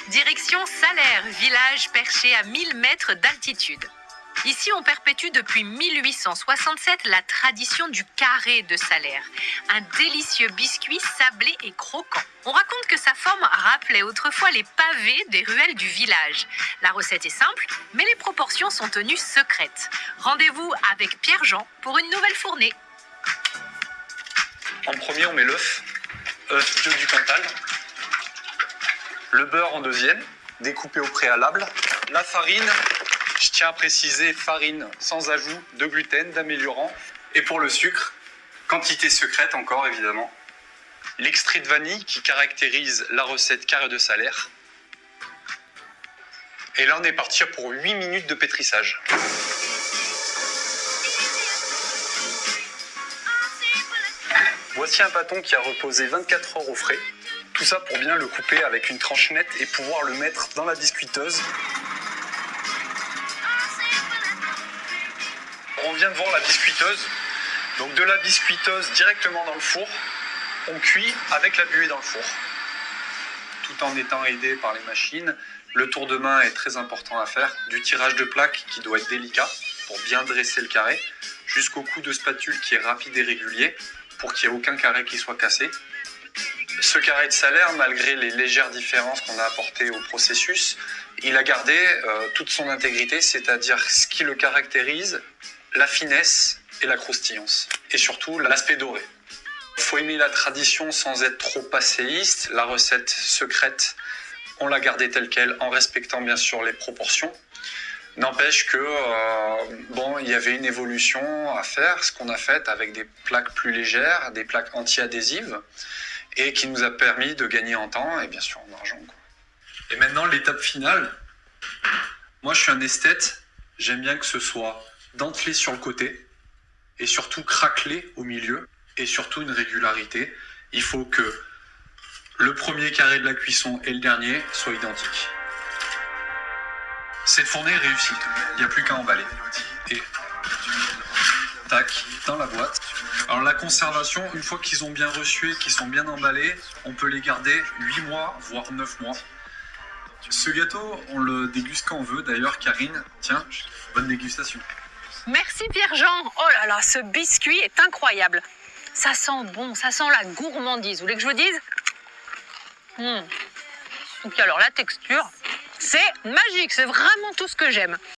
Direction Salers, village perché à 1000 mètres d'altitude. Ici, on perpétue depuis 1867 la tradition du carré de Salers, un délicieux biscuit sablé et croquant. On raconte que sa forme rappelait autrefois les pavés des ruelles du village. La recette est simple, mais les proportions sont tenues secrètes. Rendez-vous avec Pierre-Jean pour une nouvelle fournée. En premier, on met l'œuf bio du Cantal. Le beurre en deuxième, découpé au préalable. La farine, je tiens à préciser, farine sans ajout de gluten, d'améliorant. Et pour le sucre, quantité secrète encore évidemment. L'extrait de vanille qui caractérise la recette carré de Salers. Et là, on est parti pour 8 minutes de pétrissage. Voici un pâton qui a reposé 24 heures au frais. Tout ça pour bien le couper avec une tranche nette et pouvoir le mettre dans la biscuiteuse. On vient de voir la biscuiteuse. Donc de la biscuiteuse directement dans le four. On cuit avec la buée dans le four. Tout en étant aidé par les machines. Le tour de main est très important à faire. Du tirage de plaques qui doit être délicat pour bien dresser le carré. Jusqu'au coup de spatule qui est rapide et régulier pour qu'il n'y ait aucun carré qui soit cassé. Ce carré de Salers, malgré les légères différences qu'on a apportées au processus, il a gardé toute son intégrité, c'est-à-dire ce qui le caractérise, la finesse et la croustillance. Et surtout, l'aspect doré. Il faut aimer la tradition sans être trop passéiste. La recette secrète, on l'a gardée telle qu'elle, en respectant bien sûr les proportions. N'empêche que, il y avait une évolution à faire, ce qu'on a fait avec des plaques plus légères, des plaques anti-adhésives, et qui nous a permis de gagner en temps et bien sûr en argent, quoi. Et maintenant, l'étape finale. Moi, je suis un esthète. J'aime bien que ce soit dentelé sur le côté et surtout craquelé au milieu et surtout une régularité. Il faut que le premier carré de la cuisson et le dernier soient identiques. Cette fournée est réussie. Il n'y a plus qu'à emballer. Et tac, dans la boîte. Alors la conservation, une fois qu'ils ont bien reçu et qu'ils sont bien emballés, on peut les garder 8 mois, voire 9 mois. Ce gâteau, on le déguste quand on veut. D'ailleurs, Karine, tiens, bonne dégustation. Merci Pierre-Jean. Oh là là, ce biscuit est incroyable. Ça sent bon, ça sent la gourmandise. Vous voulez que je vous dise Donc alors la texture, c'est magique, c'est vraiment tout ce que j'aime.